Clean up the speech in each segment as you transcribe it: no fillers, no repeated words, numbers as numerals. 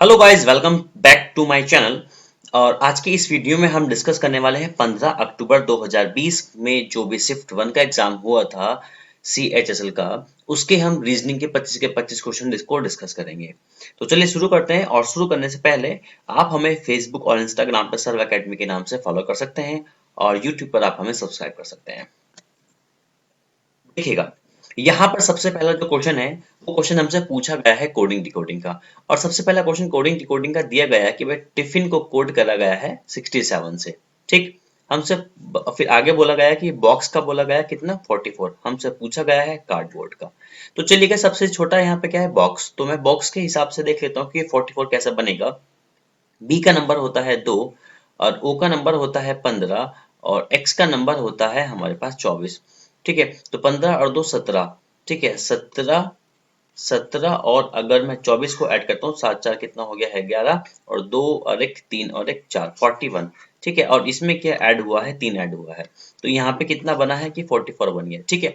Hello guys, welcome back to my channel. और आज की इस वीडियो में हम डिस्कस करने वाले हैं 15 अक्टूबर 2020 में जो भी शिफ्ट 1 का एग्जाम हुआ था CHSL का, उसके हम रीजनिंग के 25 क्वेश्चन इसको डिस्कस करेंगे। तो चलिए शुरू करते हैं। और शुरू करने से पहले आप हमें फेसबुक और इंस्टाग्राम पर सर्व एकेडमी के नाम से फॉलो कर सकते हैं और यूट्यूब पर आप हमें सब्सक्राइब कर सकते हैं। देखिएगा, यहाँ पर सबसे पहला जो क्वेश्चन है वो क्वेश्चन हमसे पूछा गया है कोडिंग डिकोडिंग का। और सबसे पहला क्वेश्चन कोडिंग डिकोडिंग का दिया गया है कि भाई टिफिन को कोड करा गया है 67 से। ठीक, हमसे फिर आगे बोला गया है कि बॉक्स का बोला गया है कितना 44। हमसे पूछा गया है कार्डबोर्ड का। तो चलिए, सबसे छोटा यहाँ पे क्या है बॉक्स, तो मैं बॉक्स के हिसाब से देख लेता हूँ कि 44 कैसे बनेगा। बी का नंबर होता है 2 और ओ का नंबर होता है 15 और एक्स का नंबर होता है हमारे पास 24। ठीक है, तो 15 और 2 17। ठीक है, 17 17 और अगर मैं 24 को ऐड करता हूँ, 7 4 कितना हो गया है 11 और 2 और 1 3 और 1 4 41। ठीक है, और इसमें क्या ऐड हुआ है 3 ऐड हुआ है, तो यहाँ पे कितना बना है कि 44 बन गया। ठीक है,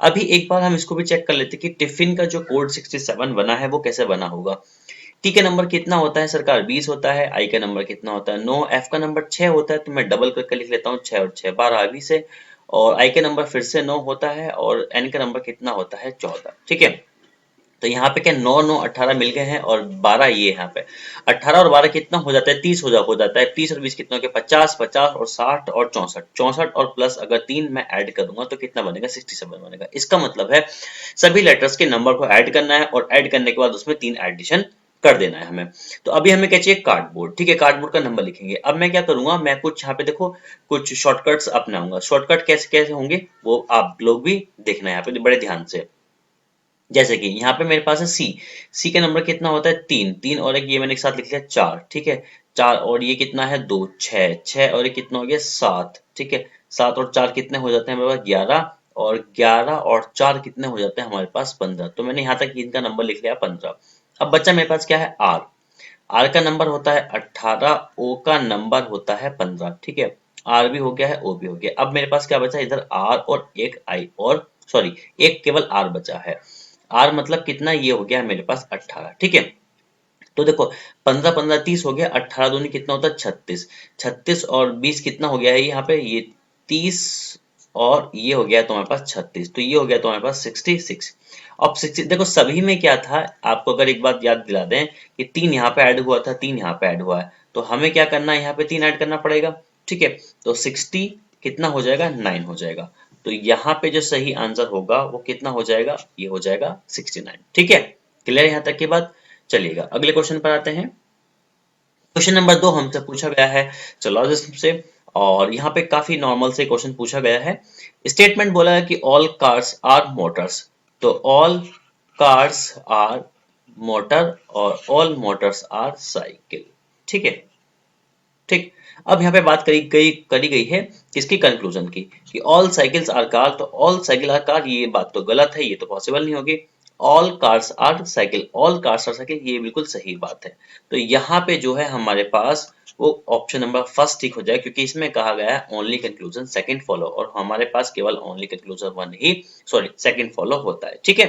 अभी एक बार हम इसको भी चेक कर लेते हैं कि टिफिन का जो कोड 67 बना है वो कैसे बना होगा। टी का नंबर कितना होता है सरकार 20 होता है। आई का नंबर कितना होता है 9। एफ का नंबर 6 होता है, तो मैं डबल करके लिख लेता हूँ 6 और 6 12 20 है। और आई का नंबर फिर से 9 होता है और एन का नंबर कितना होता है 14। ठीक है, तो यहाँ पे क्या 9 9 18 मिल गए हैं और 12 ये यहाँ पे 18 और 12 कितना हो जाता है 30 हो जाता है। 30 और 20 कितना हो गया 50 50 और 60 और 64 64 और प्लस अगर 3 मैं ऐड करूंगा तो कितना बनेगा 67 बनेगा। इसका मतलब है सभी लेटर्स के नंबर को ऐड करना है और ऐड करने के बाद उसमें 3 एडिशन कर देना है हमें। तो अभी हमें क्या चाहिए कार्डबोर्ड। ठीक है, कार्डबोर्ड का नंबर लिखेंगे। अब मैं क्या करूंगा, मैं कुछ यहाँ पे देखो कुछ शॉर्टकट्स अपनाऊंगा। शॉर्टकट कैसे कैसे होंगे वो आप लोग भी देखना है यहाँ पे बड़े ध्यान से। जैसे कि यहाँ पे मेरे पास है सी। सी का नंबर कितना होता है 3 3 और एक ये मैंने एक साथ लिख लिया 4। ठीक है, 4 और ये कितना है 2 6 6 और ये कितना हो गया 7। ठीक है, 7 और 4 कितने हो जाते हैं हमारे पास 11 और 11 और 4 कितने हो जाते हैं हमारे पास 15। तो मैंने यहाँ तक इनका नंबर लिख लिया 15। अब बच्चा मेरे पास क्या है आर। आर का नंबर होता है 18। ओ का नंबर होता है 15। ठीक है, आर भी हो गया है ओ भी हो गया। अब मेरे पास क्या बचा इधर आर और एक आई और सॉरी एक केवल आर बचा है। आर मतलब कितना ये हो गया मेरे पास 18। ठीक है, तो देखो 15 15 30 हो गया, 18 दूनी कितना होता है 36। 36 और 20 कितना हो गया है यहाँ पे ये 30 और ये हो गया तुम्हारे पास 36, तो ये हो गया तुम्हारे पास 66। अब 60 देखो सभी में क्या था, आपको अगर एक बात याद दिला दें कि 3 यहाँ पे ऐड हुआ था 3 यहाँ पे ऐड हुआ है, तो हमें क्या करना है यहाँ पे 3 ऐड करना पड़ेगा। ठीक है, तो 60 कितना हो जाएगा 9 हो जाएगा। तो यहाँ पे जो सही आंसर होगा वो कितना हो जाएगा, ये हो जाएगा 69। ठीक है, क्लियर यहाँ तक की बात। चलिएगा अगले क्वेश्चन पर आते हैं। क्वेश्चन नंबर 2 हमसे पूछा गया है चलोजिज्म से। और यहाँ पे काफी नॉर्मल से क्वेश्चन पूछा गया है। स्टेटमेंट बोला है कि ऑल कार्स आर मोटर्स। तो ऑल कार्स आर मोटर और ऑल मोटर्स आर साइकिल। ठीक है, ठीक। अब यहाँ पे बात करी गई है किसकी कंक्लूजन की कि ऑल साइकिल्स आर कार। तो ऑल साइकिल आर कार ये बात तो गलत है, ये तो पॉसिबल नहीं होगी। All cars are cycle, all cars are cycle ये बिल्कुल सही बात है। तो यहाँ पे जो है हमारे पास वो ऑप्शन नंबर फर्स्ट ठीक हो जाए, क्योंकि इसमें कहा गया है ओनली कंक्लूजन सेकंड फॉलो, और हमारे पास केवल ओनली कंक्लूजन वन ही सॉरी सेकंड फॉलो होता है। ठीक है,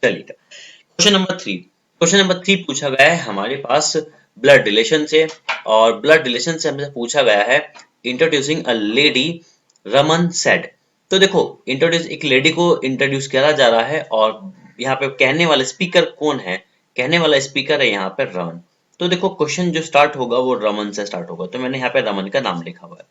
चलिए क्वेश्चन नंबर 3। क्वेश्चन नंबर 3 पूछा गया है हमारे पास ब्लड रिलेशन से। और ब्लड रिलेशन से हमसे पूछा गया है introducing a lady Raman said. तो देखो इंट्रोड्यूस एक लेडी को इंट्रोड्यूस करा जा रहा है और यहाँ पे कहने वाला स्पीकर कौन है, कहने वाला स्पीकर है यहाँ पे रमन। तो देखो क्वेश्चन जो स्टार्ट होगा वो रमन से स्टार्ट होगा, तो मैंने यहाँ पे रमन का नाम लिखा हुआ है।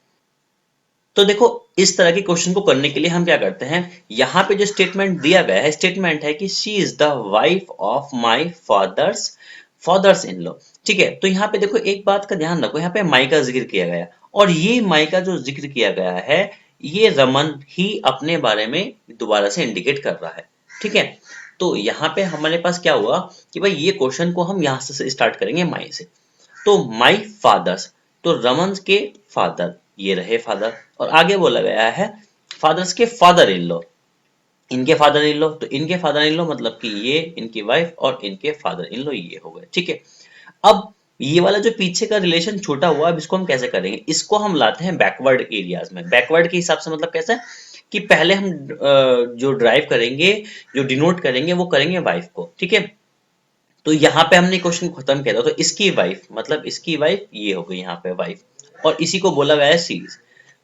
तो देखो इस तरह के क्वेश्चन को करने के लिए हम क्या करते हैं, यहाँ पे जो स्टेटमेंट दिया गया है स्टेटमेंट है कि she is the wife of my father's in law. ठीक है, तो यहाँ पे देखो एक बात का ध्यान रखो, यहाँ पे माई का जिक्र किया गया और ये माई का जो जिक्र किया गया है ये रमन ही अपने बारे में दोबारा से इंडिकेट कर रहा है। ठीक है, तो यहाँ पे हमारे पास क्या हुआ कि भाई ये क्वेश्चन को हम यहाँ से स्टार्ट करेंगे माई से। तो माई फादर्स, तो रमन के फादर ये रहे फादर, और आगे बोला गया है फादर्स के फादर इन लॉ, इनके फादर इन लॉ। तो इनके फादर इन लॉ मतलब कि ये इनकी वाइफ और इनके फादर इन लॉ ये हो गए। ठीक है, अब ये वाला जो पीछे का रिलेशन छोटा हुआ, अब इसको हम कैसे करेंगे, इसको हम लाते हैं बैकवर्ड एरियाज में। बैकवर्ड के हिसाब से मतलब कैसे कि पहले हम जो ड्राइव करेंगे, जो डिनोट करेंगे वो करेंगे वाइफ को। ठीक है, तो यहाँ पे हमने क्वेश्चन खत्म किया था। तो इसकी वाइफ, मतलब इसकी वाइफ ये हो गई यहाँ पे वाइफ, और इसी को बोला गया है सीरीज।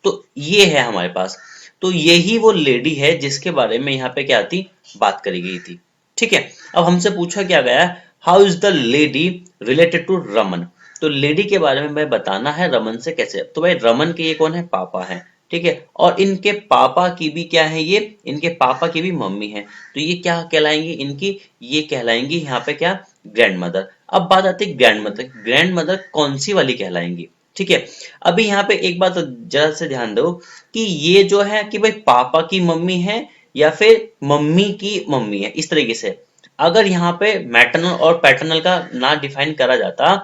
तो ये है हमारे पास। तो यही वो लेडी है जिसके बारे में यहाँ पे क्या थी, बात करी गई थी। ठीक है, अब हमसे पूछा क्या गया, how is the lady related to Raman. तो लेडी के बारे में मैं बताना है रमन से कैसे। तो भाई रमन के ये कौन है, पापा है। ठीक है, और इनके पापा की भी क्या है, ये इनके पापा की भी मम्मी है। तो ये क्या कहलाएंगी इनकी, ये कहलाएंगी यहाँ पे क्या, ग्रैंड मदर। अब बात आती है ग्रैंड मदर, ग्रैंड मदर कौन सी वाली कहलाएंगी। ठीक है, अभी यहाँ पे एक बात जरा से ध्यान दो कि ये जो है कि भाई पापा की मम्मी है या फिर मम्मी की मम्मी है, इस तरीके से। अगर यहाँ पे मैटरनल और पैटर्नल का ना डिफाइन करा जाता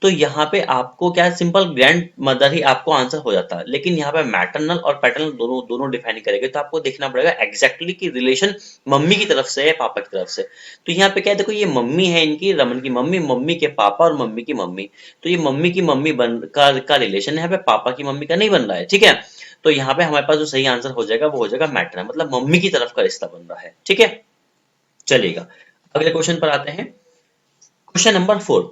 तो यहाँ पे आपको क्या सिंपल ग्रैंड मदर ही आपको आंसर हो जाता है। लेकिन यहाँ पे मैटरनल और पैटर्नल दोनों दोनों डिफाइन करेंगे, तो आपको देखना पड़ेगा एग्जैक्टली कि रिलेशन मम्मी की तरफ से है पापा की तरफ से। तो यहाँ पे क्या है, देखो ये मम्मी है इनकी, रमन की मम्मी, मम्मी के पापा और मम्मी की मम्मी। तो ये मम्मी की मम्मी का रिलेशन है, यहाँ पे पापा की मम्मी का नहीं बन रहा है। ठीक है, तो यहाँ पे हमारे पास जो सही आंसर हो जाएगा वो हो जाएगा मैटरनल, मतलब मम्मी की तरफ का रिश्ता बन रहा है। ठीक है, चलेगा, अगले क्वेश्चन पर आते हैं। Question number 4।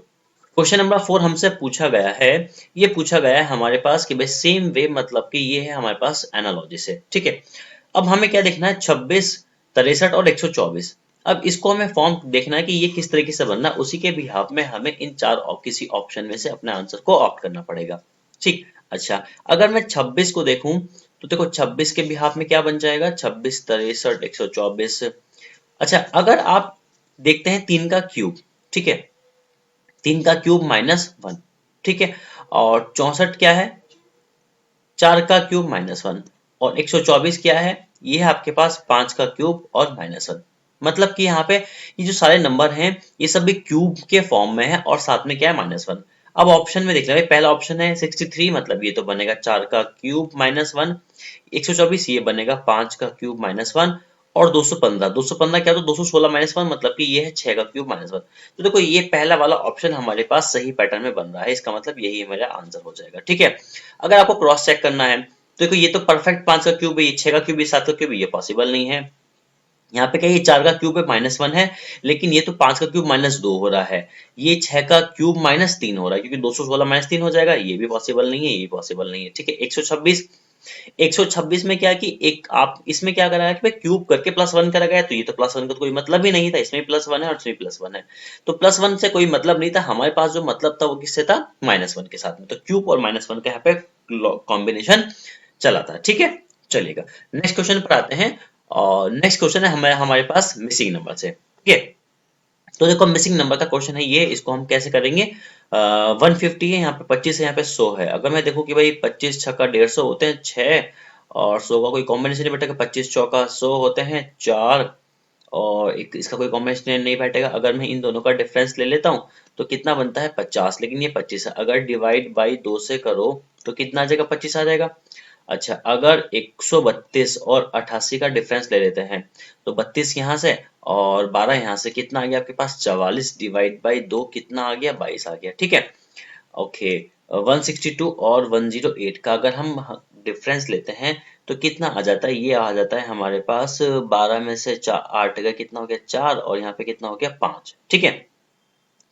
क्वेश्चन नंबर 4 हमसे पूछा गया है, ये पूछा गया है हमारे पास कि भाई सेम वे, मतलब कि ये है हमारे पास एनालॉजी से। ठीक है, अब हमें क्या देखना है, 26, 63 और 124। अब इसको हमें फॉर्म देखना है कि ये किस तरीके से बनना है, उसी के बिहाफ में हमें इन चार किसी ऑप्शन में से अपने आंसर को ऑप्ट करना पड़ेगा। ठीक, अच्छा, अगर मैं 26 को देखूं तो देखो 26 के बिहाफ में क्या बन जाएगा, 26, 63, 124। अच्छा, अगर आप देखते हैं 3 का क्यूब, ठीक है, 3 का क्यूब -1, ठीक है, और 64 क्या है, 4 का क्यूब -1, और 124 क्या है, ये है आपके पास 5 का क्यूब और -1। मतलब कि यहाँ पे ये जो सारे नंबर हैं ये सभी क्यूब के फॉर्म में है और साथ में क्या है, -1। अब ऑप्शन में देख लें, पहला ऑप्शन है 63, मतलब ये तो बनेगा 4 का क्यूब -1, 124 ये बनेगा 5 का क्यूब -1, और 215, 215 क्या, तो 216 -1, मतलब कि ये है 6 का क्यूब -1। तो देखो ये पहला वाला ऑप्शन हमारे पास सही पैटर्न में बन रहा है, इसका मतलब यही मेरा आंसर हो जाएगा। ठीक है, अगर आपको क्रॉस चेक करना है तो देखो ये तो परफेक्ट 5 का क्यूब है, ये 6 का क्यूब, ये 7 का क्यूब, ये पॉसिबल नहीं है। यहाँ पे क्या, ये 4 का क्यूब है -1 है, लेकिन ये तो 5 का क्यूब -2 हो रहा है, ये 6 का क्यूब -3 हो रहा है, क्योंकि 216 -3 हो जाएगा, ये भी पॉसिबल नहीं है, ये भी पॉसिबल नहीं है। ठीक है, 126, 126 में क्या कि एक आप इसमें क्या करा है कि क्यूब करके +1 करा गया, तो ये तो +1 का तो कोई मतलब ही नहीं था, इसमें +1 है और इसमें +1 है, तो +1 से कोई मतलब नहीं था। हमारे पास जो मतलब था वो किससे था, -1 के साथ में। तो क्यूब और -1 का यहाँ पे कॉम्बिनेशन चला था। ठीक है, चलेगा, नेक्स्ट क्वेश्चन पर आते हैं। और नेक्स्ट क्वेश्चन है हमारे हमारे पास मिसिंग नंबर से। ठीक है, तो देखो मिसिंग नंबर का क्वेश्चन है ये, इसको हम कैसे करेंगे। 150 है, यहाँ पे 25 है, यहाँ पे 100 है। अगर मैं देखूं कि भाई 25 छक्का 150 होते हैं 6, और 100 का कोई कॉम्बिनेशन नहीं बैठेगा, 25 चौका 100 होते हैं 4, और एक इसका कोई कॉम्बिनेशन नहीं बैठेगा। अगर मैं इन दोनों का डिफरेंस ले लेता हूँ तो कितना बनता है 50, लेकिन ये 25 है। अगर डिवाइड बाई 2 से करो तो कितना आ जाएगा, 25 आ जाएगा। अच्छा, अगर 132 और 88 का डिफरेंस ले लेते हैं तो 32 यहाँ से और 12 यहाँ से, कितना आ गया आपके पास 44, डिवाइड बाई 2 कितना आ गया, 22 आ गया। ठीक है, ओके, 162 और 108 का अगर हम डिफरेंस लेते हैं तो कितना आ जाता है, ये आ जाता है हमारे पास 12 में से 8 का कितना हो गया 4, और यहाँ पे कितना हो गया 5। ठीक है,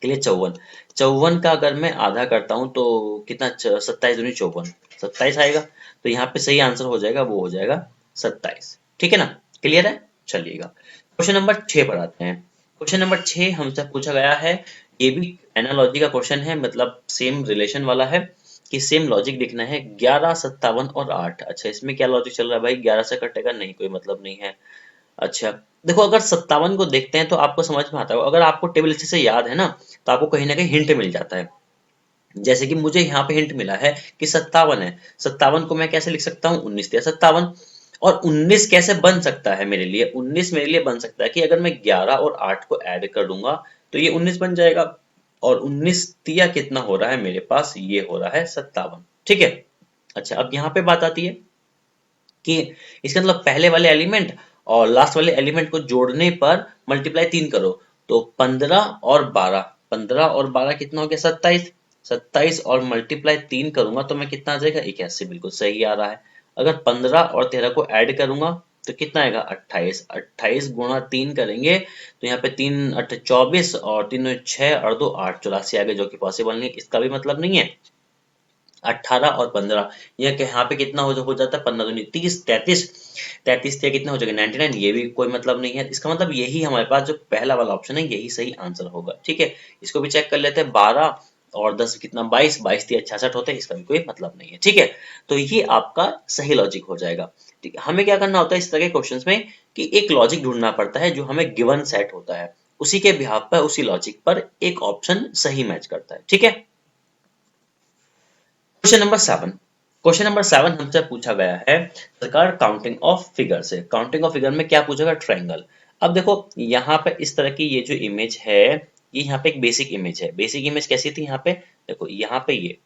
के लिए 54, 54 का अगर मैं आधा करता हूँ तो कितना, 27 दूनी 54, 27 आएगा। तो यहाँ पे सही आंसर हो जाएगा, वो हो जाएगा 27। ठीक है ना, क्लियर है, चलिएगा क्वेश्चन नंबर 6 पर आते हैं। क्वेश्चन नंबर 6 हमसे पूछा गया है, ये भी एनालॉजी का क्वेश्चन है, मतलब सेम रिलेशन वाला है कि सेम लॉजिक लिखना है। 11, 57 और 8। अच्छा, इसमें क्या लॉजिक चल रहा है भाई, 11 से कटेगा नहीं, कोई मतलब नहीं है। अच्छा, देखो अगर 57 को देखते हैं तो आपको समझ में आता है, अगर आपको टेबल अच्छे से याद है ना तो आपको कहीं ना कहीं हिंट मिल जाता है। जैसे कि मुझे यहाँ पे हिंट मिला है कि 57 है, 57 को मैं कैसे लिख सकता हूँ, 19 या 57। और 19 कैसे बन सकता है मेरे लिए, 19 मेरे लिए बन सकता है कि अगर मैं 11 और 8 को ऐड कर दूंगा तो ये 19 बन जाएगा। और 19 तिया कितना हो रहा है मेरे पास, ये हो रहा है 57। ठीक है, अच्छा, अब यहाँ पे बात आती है कि इसका मतलब पहले वाले एलिमेंट और लास्ट वाले एलिमेंट को जोड़ने पर मल्टीप्लाई 3 करो, तो 15 और 12, 15 और 12 कितना हो गया 27, 27 और मल्टीप्लाई 3 करूंगा तो मैं कितना आ जाएगा 81, बिल्कुल सही आ रहा है। अगर 15 और 13 को ऐड करूंगा तो कितना आएगा 28। 28 गुणा 3 करेंगे तो यहाँ पे 3 8 24 और 3 6 और 2 8 84 आ गए, जो कि पॉसिबल नहीं, इसका भी मतलब नहीं है। 18 और 15 यह कि यहाँ पे कितना हो जाता है 15 दूनी 30 33 33 से कितना हो जाएगा 99, ये भी कोई मतलब नहीं है। इसका मतलब यही हमारे पास जो पहला वाला ऑप्शन है यही सही आंसर होगा। ठीक है, इसको भी चेक कर लेते हैं। 12 और 10 कितना 22, 22 3 66 होते हैं, इसका भी कोई मतलब नहीं है। ठीक है, तो ये आपका सही लॉजिक हो जाएगा। ठीक है, हमें क्या करना होता है इस तरह के क्वेश्चंस में कि एक लॉजिक ढूंढना पड़ता है जो हमें गिवन सेट होता है, उसी के बिहाफ पर उसी लॉजिक पर एक ऑप्शन सही मैच करता है। ठीक है, क्वेश्चन नंबर 7। क्वेश्चन नंबर 7 हमसे पूछा गया है सरकार काउंटिंग ऑफ फिगर से। काउंटिंग ऑफ फिगर में क्या पूछा गया, ट्रायंगल। अब देखो यहाँ पे इस तरह की ये जो इमेज है, ये यहाँ पे एक बेसिक इमेज है। बेसिक इमेज कैसी थी, यहाँ पे देखो, यहाँ पे ये,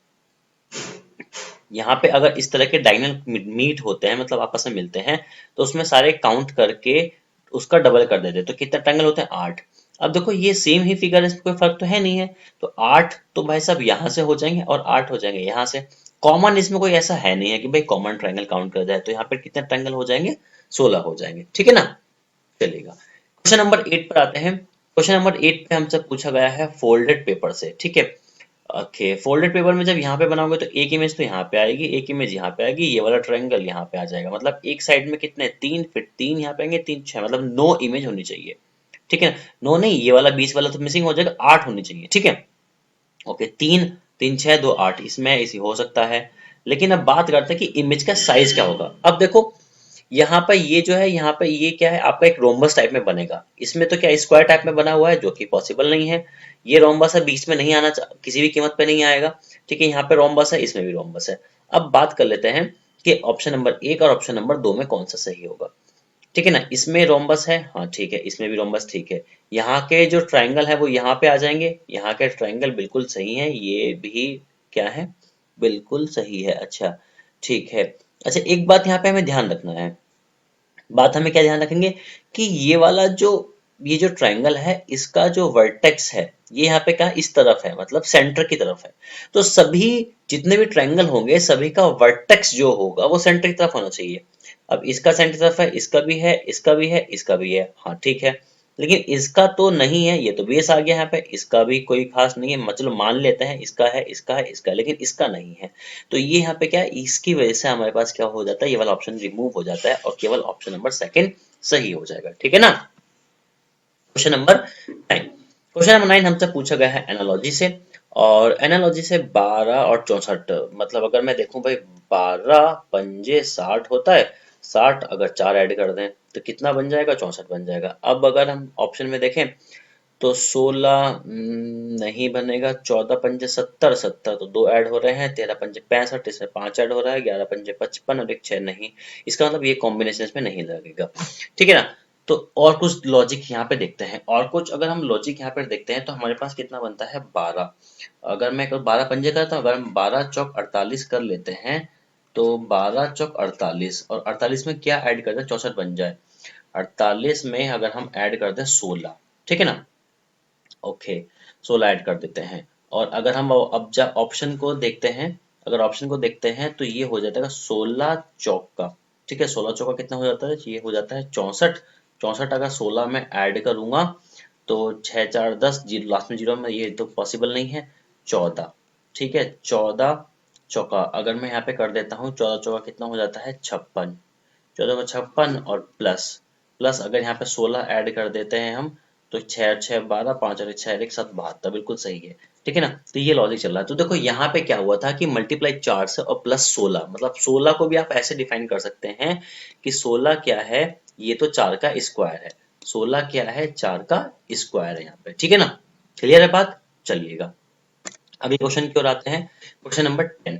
यहाँ पे अगर इस तरह के डायगोनल मीट होते हैं, मतलब आपस में मिलते हैं, तो उसमें सारे काउंट करके उसका डबल कर देते, तो कितना ट्रायंगल होते हैं 8। अब देखो ये सेम ही फिगर है, इसमें कोई फर्क तो है नहीं है, तो 8 तो भाई साहब यहाँ से हो जाएंगे और 8 हो जाएंगे यहाँ से। कॉमन इसमें कोई ऐसा है नहीं है कि भाई कॉमन ट्रायंगल काउंट कर जाए, तो यहाँ पे कितने ट्रायंगल हो जाएंगे 16 हो जाएंगे। ठीक है ना, चलेगा। क्वेश्चन नंबर 8 पर आते हैं। क्वेश्चन नंबर 8 पे हमसे पूछा गया है फोल्डेड पेपर से। ठीक है, ओके, फोल्डेड पेपर में जब यहाँ पे बनाओगे तो एक इमेज तो यहाँ पे आएगी, एक इमेज यहाँ पे आएगी, ये वाला ट्रायंगल यहाँ पे आ जाएगा। मतलब एक साइड में कितने 3, फिर 3 यहाँ पे आएंगे, 3 6, मतलब 9 इमेज होनी चाहिए। ठीक है, 9 नहीं, ये वाला 20 वाला तो मिसिंग हो जाएगा, 8 होनी चाहिए। ठीक है, ओके, 3 3 6 2 8, इसमें इसी हो सकता है। लेकिन अब बात करते हैं कि इमेज का साइज क्या होगा। अब देखो यहाँ पे ये जो है, यहाँ पे ये क्या है आपका एक रोम्बस टाइप में बनेगा। इसमें तो क्या स्क्वायर टाइप में बना हुआ है, जो कि पॉसिबल नहीं है। ये रोम्बस है, बीच में नहीं आना, किसी भी कीमत पे नहीं आएगा। ठीक है, यहाँ पे रोम्बस है, इसमें भी रोम्बस है। अब बात कर लेते हैं कि ऑप्शन नंबर 1 और ऑप्शन नंबर 2 में कौन सा सही होगा। ठीक है ना, इसमें रोम्बस है, हाँ ठीक है, इसमें भी रोम्बस, ठीक है। यहाँ के जो ट्रायंगल है वो यहाँ पे आ जाएंगे, यहाँ के ट्रायंगल बिल्कुल सही है, ये भी क्या है, बिल्कुल सही है। अच्छा, ठीक है। अच्छा, एक बात यहाँ पे हमें ध्यान रखना है, बात हमें क्या ध्यान रखेंगे कि ये जो ट्रायंगल है, इसका जो वर्टेक्स है ये यहाँ पे क्या इस तरफ है, मतलब सेंटर की तरफ है। तो सभी जितने भी ट्रायंगल होंगे सभी का वर्टेक्स जो होगा वो सेंटर की तरफ होना चाहिए। अब इसका सेंटर की तरफ है, इसका भी है, इसका भी है, इसका भी है, हाँ ठीक है। लेकिन इसका तो नहीं है, ये तो बेस आ गया यहाँ पे, इसका भी कोई खास नहीं है, मतलब मान लेते हैं इसका है, इसका है, इसका है, लेकिन इसका नहीं है। तो ये यहाँ पे क्या है, इसकी वजह से हमारे पास क्या हो जाता है, ये वाला ऑप्शन रिमूव हो जाता है और केवल ऑप्शन नंबर 2 सही हो जाएगा। ठीक है ना। Question number 9। क्वेश्चन नंबर 9 हमसे पूछा गया है एनालॉजी से, और एनालॉजी से 12 और 64, मतलब अगर मैं देखूं भाई 12 पंजे 60 होता है, 60 अगर 4 ऐड कर दें तो कितना बन जाएगा, 64 बन जाएगा। अब अगर हम ऑप्शन में देखें तो 16 नहीं बनेगा, 14 पंजे 70, 70 तो 2 ऐड हो रहे हैं, 13 पंजे 65, इसमें 5 ऐड हो रहा है, 11 पंजे 55 और एक 6 नहीं, इसका मतलब ये कॉम्बिनेशन में नहीं लगेगा। ठीक है ना। तो और कुछ लॉजिक यहाँ पे देखते हैं, और कुछ अगर हम लॉजिक यहाँ पे देखते हैं तो हमारे पास कितना बनता है 12। अगर मैं 12 पंजे करता हूँ, अगर हम 12 चौक 48 कर लेते हैं तो 12 चौक 48, और 48 में क्या ऐड कर दें 64 बन जाए। 48 में अगर हम ऐड कर दें 16, ठीक है ना, ओके, 16 ऐड कर देते हैं। और अगर हम अब जब ऑप्शन को देखते हैं, अगर ऑप्शन को देखते हैं तो ये हो जाता है 16 चौक का, ठीक है, 16 चौका कितना हो जाता है, ये हो जाता है 64। 64 अगर 16 में ऐड करूंगा तो 6 4 10, जीरो लास्ट में जीरो में, ये तो पॉसिबल नहीं है। 14, ठीक है, 14 चौका अगर मैं यहाँ पे कर देता हूँ, 14 चौका कितना हो जाता है 56, 14 को 56 और प्लस प्लस अगर यहाँ पे 16 ऐड कर देते हैं हम, तो 6 6 12, 5 और 6 1 7 72, बिल्कुल सही है। ठीक है ना, तो ये लॉजिक चल रहा है। तो देखो यहाँ पे क्या हुआ था कि मल्टीप्लाई 4 से और प्लस 16, मतलब 16 को भी आप ऐसे डिफाइन कर सकते हैं कि 16 क्या है, ये तो 4 का स्क्वायर है, 16 क्या है 4 का स्क्वायर है यहाँ पे। ठीक है ना, क्लियर है बात, चलिएगा अगले क्वेश्चन की ओर आते हैं। Question number 10।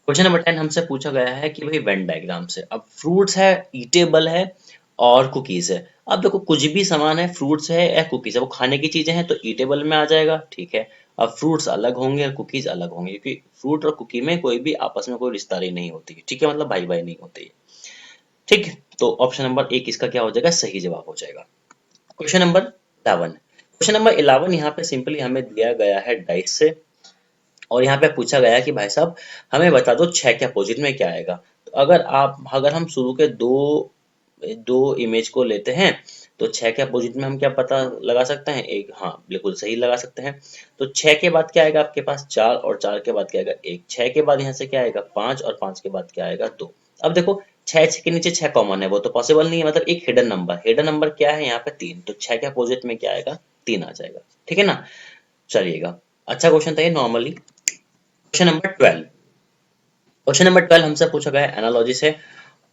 क्वेश्चन नंबर 10 हमसे पूछा गया है कि भाई वेन डायग्राम से, अब फ्रूट्स है, ईटेबल है और कुकीज है। अब देखो कुछ भी सामान है, फ्रूट्स है या कुकीज है, वो खाने की चीजें हैं तो ईटेबल में आ जाएगा, ठीक है। अब फ्रूट्स अलग होंगे और कुकीज अलग होंगे, क्योंकि फ्रूट और कुकी में कोई भी आपस में कोई रिश्तेदारी नहीं होती है, ठीक है, मतलब भाई भाई नहीं होती है। ठीक है, तो ऑप्शन नंबर 1 इसका क्या हो जाएगा, सही जवाब हो जाएगा। Question number 11। क्वेश्चन नंबर 11 यहाँ पे सिंपली हमें दिया गया है डाइस से, और यहाँ पे पूछा गया कि भाई साहब हमें बता दो 6 के अपोजिट में क्या आएगा। तो अगर हम शुरू के दो दो इमेज को लेते हैं तो 6 के अपोजिट में हम क्या पता लगा सकते हैं, एक, हाँ बिल्कुल सही लगा सकते हैं। तो 6 के बाद क्या आएगा आपके पास 4, और 4 के बाद क्या आएगा 1, 6 के बाद यहाँ से क्या आएगा 5, और 5 के बाद क्या आएगा 2। अब देखो 6 के नीचे 6 कॉमन है, वो तो पॉसिबल नहीं है, मतलब एक हिडन नंबर क्या है यहाँ पे 3, तो 6 के अपोजिट में क्या आएगा 3 आ जाएगा, ठीक है ना। चलिएगा, अच्छा क्वेश्चन था ये नॉर्मली। क्वेश्चन नंबर 12 हमसे पूछा गया है एनालॉजी से,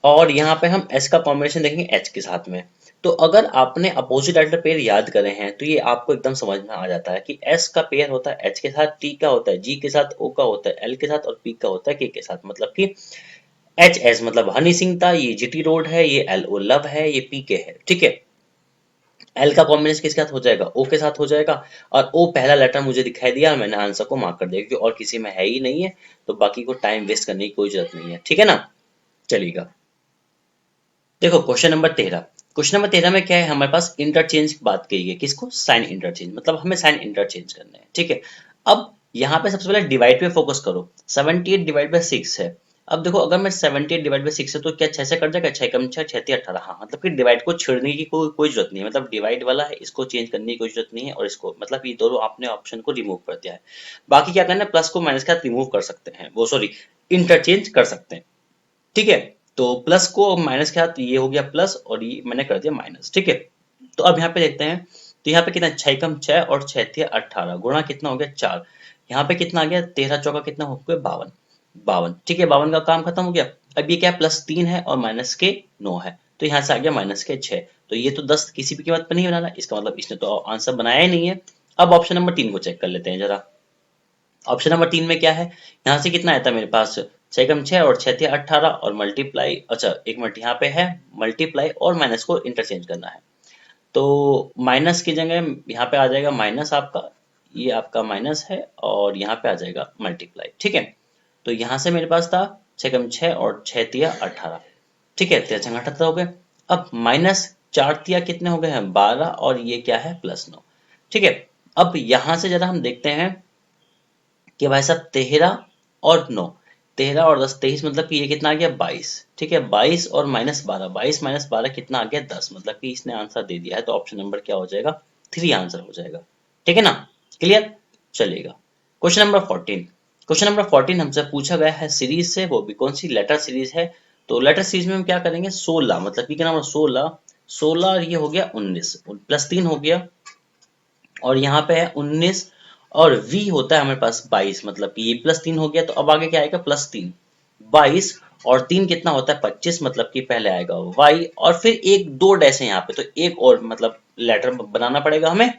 और यहाँ पे हम एस का कॉम्बिनेशन देखेंगे एच के साथ में। तो अगर आपने अपोजिट एडर पेयर याद करे हैं तो ये आपको एकदम समझ में आ जाता है कि एस का पेयर होता है एच के साथ, टी का होता है जी के साथ, ओ का होता है एल के साथ, और पी का होता है के साथ। मतलब कि एच एस मतलब हनी सिंह था, ये जीटी रोड है, ये एल ओ लव है, ये पी के है, ठीक है। एल का कॉम्बिनेशन किसके साथ हो जाएगा ओ के साथ हो जाएगा, और ओ पहला लेटर मुझे दिखाई दिया, मैंने आंसर को मार्क कर दिया क्योंकि और किसी में है ही नहीं है, तो बाकी को टाइम वेस्ट करने की कोई जरूरत नहीं है, ठीक है ना। चलिएगा, देखो क्वेश्चन नंबर 13 में क्या है, हमारे पास इंटरचेंज की बात कही है, किसको, साइन इंटरचेंज, मतलब हमें साइन इंटरचेंज करना है, ठीक है। अब यहाँ पे सबसे पहले डिवाइड पे फोकस करो, 78 डिवाइड बाई 6 है। अब देखो अगर मैं 78 डिवाइड बाई 6 है तो क्या 6 से कट जाएगा, 6 कम 6 6 18, हाँ मतलब कि डिवाइड को छेड़ने की कोई जरूरत नहीं है, मतलब डिवाइड वाला है इसको चेंज करने की कोई जरूरत नहीं है, और इसको मतलब ये दोनों आपने ऑप्शन को रिमूव कर दिया है। बाकी क्या करना है, प्लस को माइनस के साथ रिमूव कर सकते हैं, वो सॉरी इंटरचेंज कर सकते हैं, ठीक है। तो प्लस को माइनस के साथ ये हो गया प्लस, और ये मैंने कर दिया माइनस, ठीक है। तो अब यहाँ पे देखते हैं, तो यहाँ पे कितना 6 कम 6 और 6 थे 18, गुणा कितना हो गया 4, यहाँ पे कितना आ गया 13 चौका कितना हो गया 52, 52, ठीक है। 52 का काम खत्म हो गया। अब ये क्या है, +3 है और माइनस के 9 है, तो यहाँ से आ गया माइनस के 6, तो ये तो 10 किसी भी कीमत पर नहीं बनाना, इसका मतलब इसने तो आंसर बनाया ही नहीं है। अब ऑप्शन नंबर 3 को चेक कर लेते हैं जरा। ऑप्शन नंबर 3 में क्या है, यहाँ से कितना आया था मेरे पास 6 कम 6 और 6 थे 18, और मल्टीप्लाई, अच्छा एक मिनट यहाँ पे है मल्टीप्लाई और माइनस को इंटरचेंज करना है, तो माइनस की जगह यहाँ पे आ जाएगा माइनस आपका, ये आपका माइनस है, और यहाँ पे आ जाएगा मल्टीप्लाई, ठीक है। तो यहाँ से मेरे पास था 6 कम 6 और 6 तिया 18, ठीक है, 13 छंग 78 हो गए। अब माइनस 4 तिया कितने हो गए हैं 12, और ये क्या है +9, ठीक है। अब यहाँ से जरा हम देखते हैं कि भाई साहब 13 और 9, 13 और 10 23, मतलब कि ये कितना आ गया 22, ठीक है। 22 और -12, 22 -12 कितना आ गया 10, मतलब कि इसने आंसर दे दिया है, तो ऑप्शन नंबर क्या हो जाएगा 3 आंसर हो जाएगा, ठीक है ना। क्लियर, चलेगा। क्वेश्चन नंबर 14 हमसे पूछा गया है सीरीज से, वो भी कौन सी, लेटर सीरीज है। तो लेटर सीरीज में हम क्या करेंगे 16, मतलब कि क्या नाम है 16, 16 और ये हो गया 19, +3 हो गया, और यहाँ पे है 19, और v होता है हमारे पास 22, मतलब कि ये +3 हो गया, तो अब आगे क्या आएगा +3, 22, और 3 कितना होता है 25, मतलब कि पहले आएगा y, और फिर एक दो डैश है यहाँ पे, तो एक और मतलब लेटर बनाना पड़ेगा हमें,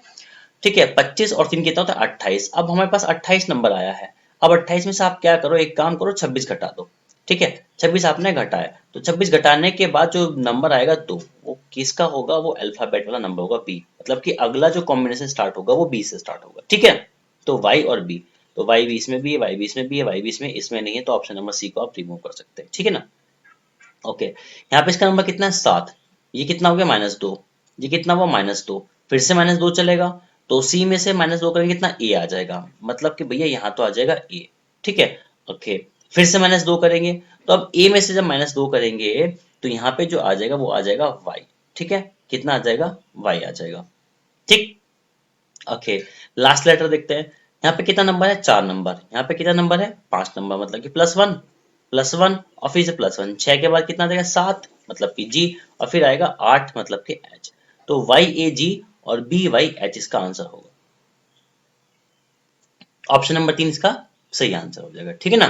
ठीक है। 25 और 3 कितना होता है 28, अब हमारे पास 28 नंबर आया है। अब 28 में से आप क्या करो, एक काम करो 26 घटा दो, ठीक है। 26 आपने घटाया, तो 26 घटाने के बाद जो नंबर आएगा 2, वो किसका होगा, वो अल्फाबेट वाला नंबर होगा बी, मतलब कि अगला जो कॉम्बिनेशन स्टार्ट होगा वो बी से स्टार्ट होगा, ठीक है। तो वाई और बी, तो वाई भी इसमें भी है, वाई भी इसमें भी है, वाई भी इसमें नहीं है, तो ऑप्शन नंबर सी को आप रिमूव कर सकते हैं, ठीक है ना। ओके, यहाँ पे इसका नंबर कितना है 7, ये कितना हो गया -2, ये कितना हुआ -2, फिर से -2 चलेगा, तो सी में से -2 करेंगे कितना ए आ जाएगा, मतलब कि भैया यहाँ तो आ जाएगा ए, ठीक है। ओके, फिर से -2 करेंगे, तो अब ए में से जब -2 करेंगे तो यहाँ पे जो आ जाएगा वो आ जाएगा वाई, ठीक है। कितना आ जाएगा वाई आ जाएगा, ठीक। ओके, लास्ट लेटर देखते हैं, यहाँ पे कितना नंबर है 4 नंबर, यहाँ पे कितना नंबर है 5 नंबर, मतलब कि +1, +1, और फिर से +1, 6 के बाद कितना आ जाएगा 7, मतलब कि जी, और फिर आएगा 8, मतलब कि एच, तो वाई ए जी और बी वाई एच इसका आंसर होगा, ऑप्शन नंबर 3 इसका सही आंसर हो जाएगा, ठीक है ना।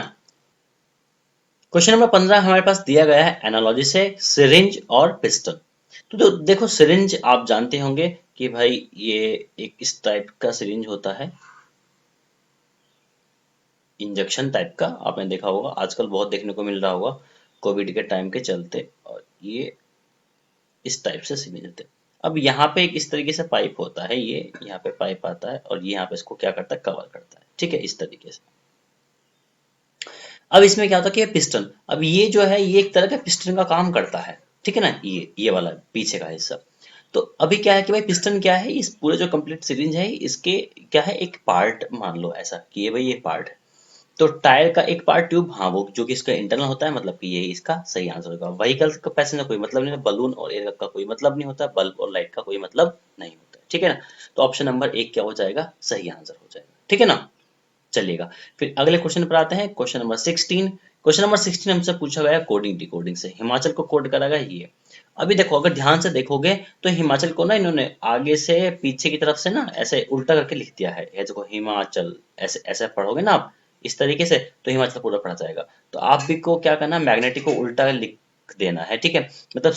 क्वेश्चन नंबर 15 हमारे पास दिया गया है एनालॉजी से सिरिंज और पिस्टल। तो देखो सिरिंज आप जानते होंगे कि भाई ये एक इस टाइप का सिरिंज होता है, इंजेक्शन टाइप का, आपने देखा होगा आजकल बहुत देखने को मिल रहा होगा कोविड के टाइम के चलते, और ये इस टाइप से सिरिंज होते हैं। अब यहाँ पे एक इस तरीके से पाइप होता है, ये यहाँ पे पाइप आता है, और ये यहाँ पे इसको क्या करता है कवर करता है, ठीक है, इस तरीके से। अब इसमें क्या होता है कि पिस्टन, अब ये जो है ये एक तरह का पिस्टन का काम करता है, ठीक है ना, ये वाला पीछे का हिस्सा। तो अभी क्या है कि भाई पिस्टन क्या है, इस पूरे जो कंप्लीट सिरिंज है इसके क्या है एक पार्ट मान लो ऐसा कि ये भाई ये पार्ट है, तो टायर का एक पार्ट ट्यूब, हाँ वो जो कि इसका इंटरनल होता है, मतलब कि यही इसका सही आंसर होगा। व्हीकल का पैसेंजर कोई मतलब नहीं है, बलून और एयर का कोई मतलब नहीं होता, बल्ब और लाइट का कोई मतलब नहीं होता, ठीक है ना। तो ऑप्शन नंबर एक क्या हो जाएगा, सही आंसर हो जाएगा, ठीक है ना। चलिएगा फिर अगले क्वेश्चन पर आते हैं, क्वेश्चन नंबर 16। क्वेश्चन नंबर 16 हमसे पूछा गया कोडिंग डिकोडिंग से, हिमाचल को कोड करा गया ये। अभी देखो, अगर ध्यान से देखोगे तो हिमाचल को ना इन्होंने आगे से पीछे की तरफ से ना ऐसे उल्टा करके लिख दिया है, ये देखो हिमाचल, ऐसे ऐसे पढ़ोगे ना आप इस तरीके से, तो हिमाचल पूरा पढ़ा जाएगा। तो आप भी को क्या करना, मैग्नेटिक को उल्टा लिख देना है, ठीक है। मतलब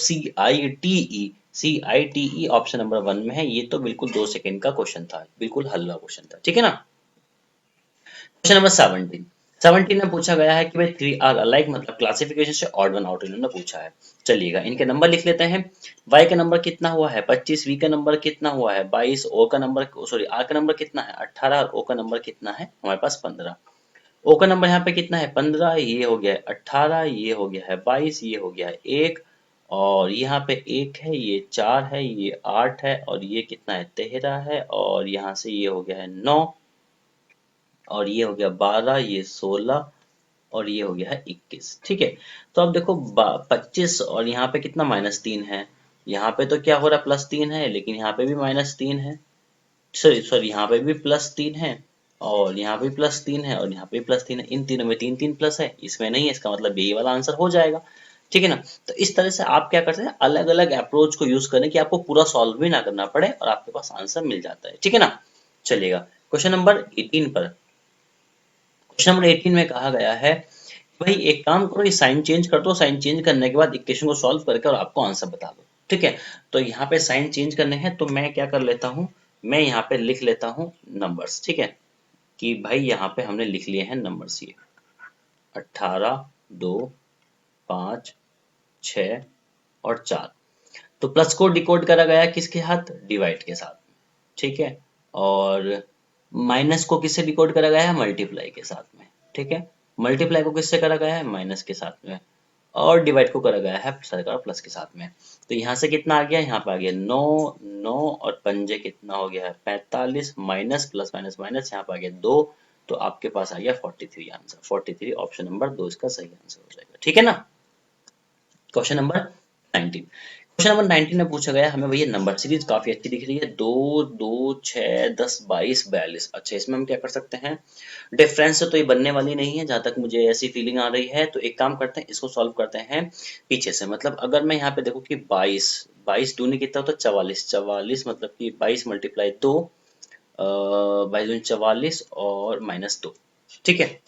CITE ऑप्शन नंबर 1 में है, ये तो बिल्कुल 2 सेकंड का क्वेश्चन था, बिल्कुल हल्का क्वेश्चन था, ठीक है ना। क्वेश्चन नंबर 17 में पूछा गया है कि भाई 3 आर अलाइक, मतलब क्लासिफिकेशन से ऑड वन आउट इन्होंने पूछा है। चलिएगा इनके नंबर लिख लेते हैं। y का नंबर कितना हुआ है 25, v का नंबर कितना हुआ है 22, o का नंबर सॉरी r का नंबर कितना है 18 और o का नंबर कितना है हमारे पास 15। o का नंबर यहाँ पे कितना है 15, ये हो गया है 18, ये हो गया है 22, ये हो गया है 1, और यहाँ पे 1 है, ये 4 है, ये 8 है, और ये कितना है 13 है, और यहाँ से ये हो गया है 9, और ये हो गया 12, ये 16, और ये हो गया है 21, ठीक है। तो अब देखो 25 और यहाँ पे कितना -3 है, यहाँ पे तो क्या हो रहा है +3 है, लेकिन यहाँ पे भी -3 है, सॉरी सॉरी यहाँ पे भी +3 है, और यहाँ पे +3 है, और यहाँ पे +3 है, इन तीनों में 3 3 प्लस है, इसमें नहीं है, इसका मतलब यही वाला आंसर हो जाएगा, ठीक है ना। तो इस तरह से आप क्या करते हैं, अलग अलग अप्रोच को यूज करें कि आपको पूरा सॉल्व भी ना करना पड़े और आपके पास आंसर मिल जाता है, ठीक है ना। चलिएगा क्वेश्चन नंबर 18 पर। क्वेश्चन नंबर 18 में कहा गया है भाई एक काम करो, ये साइन चेंज कर दो, साइन चेंज करने के बाद इक्वेशन को सॉल्व करके और आपको आंसर बता दो, ठीक है। तो यहाँ पे साइन चेंज करने हैं, तो मैं क्या कर लेता हूँ, मैं यहाँ पे लिख लेता हूँ नंबर्स, ठीक है, कि भाई यहाँ पे हमने लिख लिए हैं नंबर्स, ये 18, 2, 5, 6 और 4। तो प्लस को डिकोड करा गया किसके साथ, डिवाइड के साथ, ठीक है। और माइनस को किससे डिकोड करा गया है, मल्टीप्लाई के साथ में, ठीक है। मल्टीप्लाई को किससे करा गया है, माइनस के साथ में, और डिवाइड को करा गया है सरकार प्लस के साथ में। तो यहाँ से कितना आ गया, यहाँ पे आ गया 9, 9 और पंजे कितना हो गया है 45, माइनस प्लस माइनस माइनस, यहाँ पे आ गया 2, तो आपके पास आ गया 43 आंसर। 43 ऑप्शन नंबर 2 इसका सही आंसर हो जाएगा, ठीक है ना। Question number 19। क्वेश्चन नंबर 19 में पूछा गया हमें भैया, नंबर सीरीज काफी अच्छी दिख रही है, 2, 2, 6, 10, 22, 42। अच्छा इसमें हम क्या कर सकते हैं, डिफरेंस से तो ये बनने वाली नहीं है जहां तक मुझे ऐसी फीलिंग आ रही है, तो एक काम करते हैं, इसको सॉल्व करते हैं पीछे से। मतलब अगर मैं यहाँ पे देखूँ कि 22, 22 दूनी कितना होता है 44, 44 मतलब कि 22 मल्टीप्लाई 2, 22 दूनी 44 और -2, ठीक है।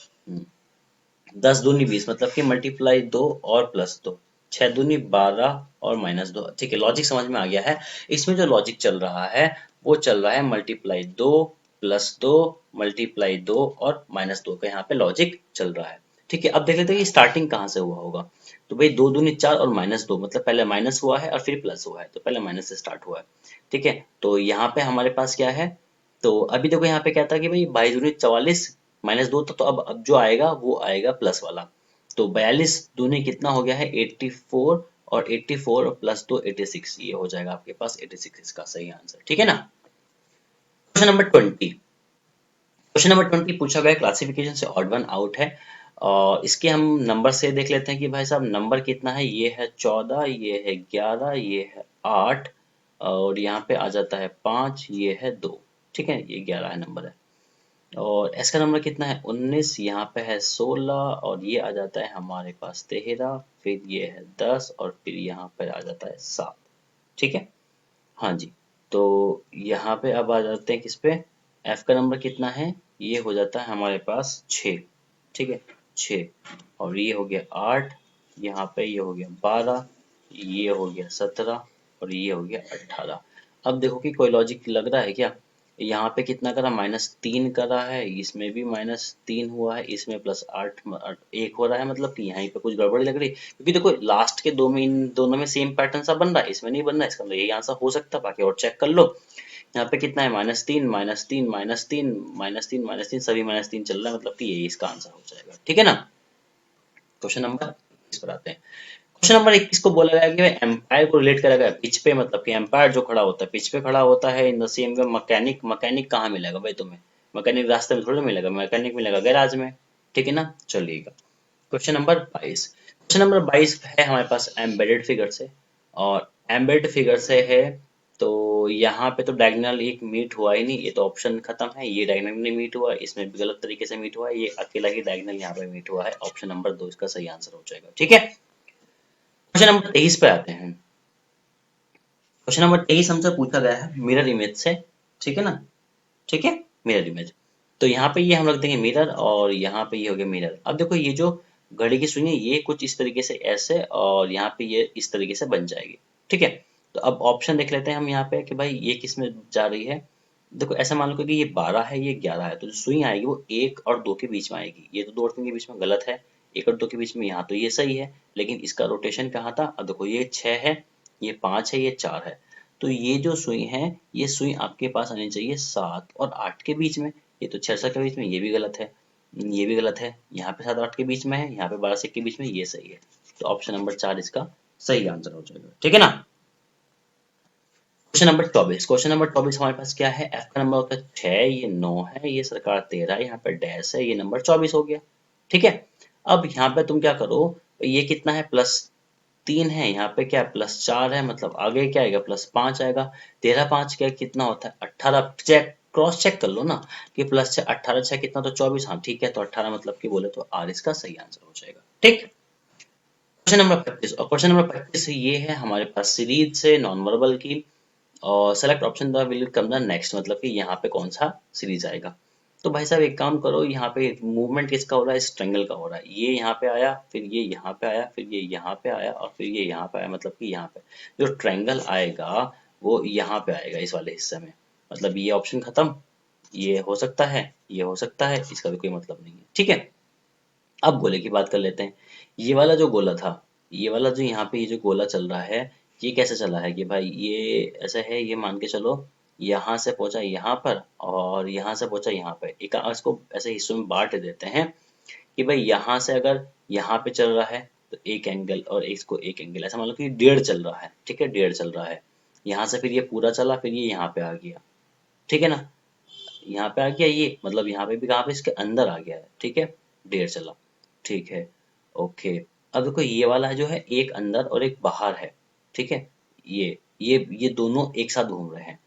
10 दूनी 20 मतलब कि मल्टीप्लाई 2 और प्लस 2, 6 दूनी 12 और -2, ठीक है। लॉजिक समझ में आ गया है। इसमें जो लॉजिक चल रहा है वो चल रहा है मल्टीप्लाई 2 प्लस 2 मल्टीप्लाई 2 और -2 का यहाँ पे लॉजिक चल रहा है, ठीक है। अब देख लेते हैं कि स्टार्टिंग कहाँ से हुआ होगा। तो भाई 2 दूनी 4 और -2 मतलब पहले माइनस हुआ है और फिर प्लस हुआ है, तो पहले माइनस से स्टार्ट हुआ है, ठीक है। तो यहाँ पे हमारे पास क्या है, तो अभी देखो यहाँ पे क्या था कि भाई 22 दूनी 44, -2 था, तो अब जो आएगा वो आएगा प्लस वाला। तो 42 दूनी कितना हो गया है 84, और 84 और प्लस 2 86, ये हो जाएगा आपके पास 86 इसका सही आंसर, ठीक है ना। Question number 20। क्वेश्चन नंबर 20 पूछा गया क्लासिफिकेशन से ऑड वन आउट है, और इसके हम नंबर से देख लेते हैं कि भाई साहब नंबर कितना है, ये है 14, ये है 11, ये है 8, और यहाँ पे आ जाता है 5, ये है 2, ठीक है, ये 11 नंबर है। और एस का नंबर कितना है 19, यहाँ पे है 16, और ये आ जाता है हमारे पास 13, फिर ये है 10, और फिर यहाँ पर आ जाता है 7, ठीक है। हाँ जी, तो यहाँ पे अब आ जाते हैं किस पे, एफ का नंबर कितना है, ये हो जाता है हमारे पास 6, ठीक है 6, और ये हो गया 8, यहाँ पे ये हो गया 12, ये हो गया 17, और ये हो गया 18। अब देखो कि कोई लॉजिक लग रहा है क्या, यहाँ पे कितना करा -3 करा है, इसमें भी -3 हुआ है, इसमें +8 1 हो रहा है, मतलब कि यहाँ पे कुछ गड़बड़ी लग रही है, क्योंकि देखो लास्ट के दो में इन दोनों में सेम पैटर्न सा बन रहा है, इसमें नहीं बन रहा है, इसका मतलब यही आंसर हो सकता है, बाकी और चेक कर लो। यहाँ पे कितना है -3, -3, -3, -3, -3, सभी -3 चल रहा है, मतलब कि यही इसका आंसर हो जाएगा, ठीक है ना। क्वेश्चन नंबर 21 पर आते हैं। क्वेश्चन नंबर 21 को बोला गया कि एम्पायर को रिलेट करा गया पिच पे, मतलब कि एम्पायर जो खड़ा होता है पिच पे खड़ा होता है, in the same way mechanic, mechanic कहाँ मिलेगा भाई तुम्हें, मैकेनिक रास्ते में थोड़ी मिलेगा, मैकेनिक मिलेगा गैराज में, ठीक है ना। चलिएगा क्वेश्चन नंबर 22। क्वेश्चन नंबर 22 है हमारे पास एम्बेडेड फिगर से, और एम्बेडेड फिगर से है तो यहाँ पे तो डायगोनल एक मीट हुआ ही नहीं, ये तो ऑप्शन खत्म है। ये डायगोनल नहीं मीट हुआ, इसमें भी गलत तरीके से मीट हुआ है, ये अकेला ही डायगोनल यहाँ पे मीट हुआ है। ऑप्शन नंबर 2 इसका सही आंसर हो जाएगा। ठीक है, क्वेश्चन नंबर 23 पे आते हैं। क्वेश्चन नंबर 23 हमसे पूछा गया है मिरर इमेज से, ठीक है ना। ठीक है, मिरर इमेज, तो यहाँ पे ये हम रख देंगे मिरर, और यहाँ पे ये हो गया मिरर। अब देखो ये जो घड़ी की सुई है ये कुछ इस तरीके से ऐसे, और यहाँ पे ये इस तरीके से बन जाएगी। ठीक है, तो अब ऑप्शन देख लेते हैं हम यहाँ पे कि भाई ये किस में जा रही है। देखो ऐसा मान लो कि ये 12 है, ये 11 है, तो जो सुई आएगी वो 1 और 2 के बीच में आएगी। ये तो 2 और 3 के बीच में गलत है, 1 और 2 के बीच में यहाँ तो ये सही है, लेकिन इसका रोटेशन कहाँ था। अब देखो ये 6 है, ये 5 है, ये 4 है, तो ये जो सुई है ये सुई आपके पास आनी चाहिए 7 और 8 के बीच में। ये तो 6 7 के बीच में, ये भी गलत है, ये भी गलत है। यहाँ पे 7 8 के बीच में है, यहाँ पे 12 से 1 के बीच में, ये सही है। तो ऑप्शन नंबर 4 इसका सही आंसर हो जाएगा। ठीक है ना। Question number 24। क्वेश्चन नंबर 24 हमारे पास क्या है, एफ का नंबर होता है 6, ये 9 है, ये सरकार 13 है, यहाँ पे डैश है, ये नंबर 24 हो गया। ठीक है, अब यहाँ पे तुम क्या करो, ये कितना है +3 है, यहाँ पे क्या +4 है, मतलब आगे क्या आएगा +5 आएगा। 13 5 क्या कितना होता है 18, चेक क्रॉस चेक कर लो ना कि +6 18 6 कितना, तो 24। हाँ ठीक है, तो 18 मतलब कि बोले तो आर इसका सही आंसर हो जाएगा। ठीक, क्वेश्चन नंबर 25। और क्वेश्चन नंबर 25 ये है हमारे पास सीरीज से नॉन वर्बल की, और select option the will come the next, मतलब कि यहाँ पे कौन सा सीरीज आएगा। तो भाई साहब एक काम करो, यहाँ पे मूवमेंट किसका हो रहा है, इस ट्रायंगल का हो रहा है। ये यहाँ पे आया, फिर ये यहाँ पे आया, फिर ये यहाँ पे आया, और फिर ये यहाँ पे आया, मतलब कि यहाँ पे जो ट्रायंगल आएगा वो यहाँ पे आएगा इस वाले हिस्से में। मतलब ये ऑप्शन खत्म, ये हो सकता है, ये हो सकता है, इसका भी कोई मतलब नहीं है। ठीक है, अब गोले की बात कर लेते हैं। ये वाला जो गोला था, ये वाला जो यहाँ पे ये जो गोला चल रहा है, ये कैसे चला है कि भाई ये ऐसा है, ये मान के चलो यहाँ से पहुंचा यहाँ पर, और यहाँ से पहुंचा यहाँ पे। एक इसको ऐसे हिस्सों में बांट देते हैं कि भाई यहाँ से अगर यहाँ पे चल रहा है तो एक एंगल, और इसको एक एंगल, ऐसा मान लो कि 1.5 चल रहा है। ठीक है, 1.5 चल रहा है, यहाँ से फिर ये पूरा चला, फिर ये यहाँ पे आ गया। ठीक है ना, यहाँ पे आ गया ये, मतलब यहाँ पे भी कहाँ पे इसके अंदर आ गया है। ठीक है, 1.5 चला, ठीक है, ओके। अब देखो ये वाला जो है एक अंदर और एक बाहर है। ठीक है, ये दोनों एक साथ घूम रहे हैं।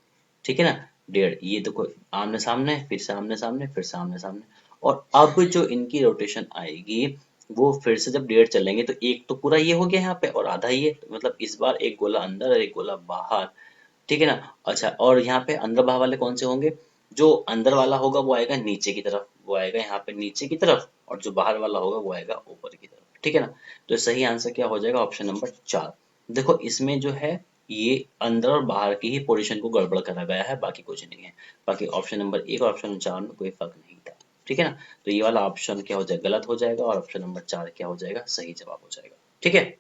ठीक है ना, 1.5, ये देखो आमने सामने, फिर सामने सामने, फिर सामने सामने, और अब जो इनकी रोटेशन आएगी वो फिर से जब 1.5 चलेंगे तो एक तो पूरा ये हो गया यहाँ पे, और आधा ये, तो मतलब इस बार एक गोला अंदर और एक गोला बाहर। ठीक है ना। अच्छा, और यहाँ पे अंदर बाहर वाले कौन से होंगे, जो अंदर वाला होगा वो आएगा नीचे की तरफ, वो आएगा यहाँ पे नीचे की तरफ, और जो बाहर वाला होगा वो आएगा ऊपर की तरफ। ठीक है ना, तो सही आंसर क्या हो जाएगा, ऑप्शन नंबर 4। देखो इसमें जो है ये अंदर और बाहर की ही पोजीशन को गड़बड़ करा गया है, बाकी कुछ नहीं है। बाकी ऑप्शन नंबर 1 और ऑप्शन 4 में कोई फर्क नहीं था। ठीक है ना, तो ये वाला ऑप्शन क्या हो जाएगा, गलत हो जाएगा, और ऑप्शन नंबर 4 क्या हो जाएगा, सही जवाब हो जाएगा। ठीक है,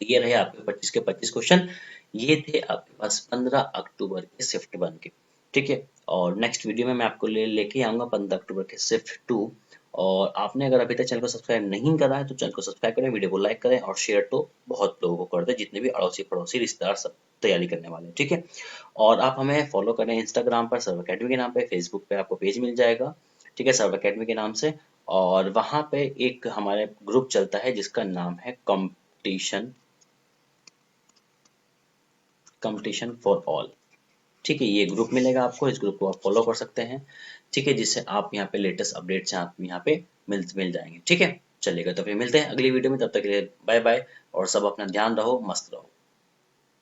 ये रहे आपके 25 के 25 क्वेश्चन। ये थे आपके पास 15 अक्टूबर के शिफ्ट 1 के। ठीक है, और नेक्स्ट वीडियो में मैं आपको लेके आऊंगा 15 अक्टूबर के शिफ्ट 2। और आपने अगर अभी तक चैनल को सब्सक्राइब नहीं करा है तो चैनल को सब्सक्राइब करें, वीडियो को लाइक करें, और शेयर तो बहुत लोगों को कर दें, जितने भी अड़ोसी पड़ोसी रिश्तेदार सब तैयारी करने वाले हैं। ठीक है, और आप हमें फॉलो करें इंस्टाग्राम पर सर्व अकेडमी के नाम पे, फेसबुक पे आपको पेज मिल जाएगा। ठीक है, सर्व अकेडमी के नाम से, और वहाँ पे एक हमारे ग्रुप चलता है जिसका नाम है कंपटीशन फॉर ऑल। ठीक है, ये ग्रुप मिलेगा आपको, इस ग्रुप को आप फॉलो कर सकते हैं। ठीक है, जिससे आप यहाँ पे लेटेस्ट अपडेट्स आप यहाँ पे मिल जाएंगे। ठीक है, चलिएगा, तो फिर मिलते हैं अगली वीडियो में, तब तक के लिए बाय बाय, और सब अपना ध्यान रहो, मस्त रहो।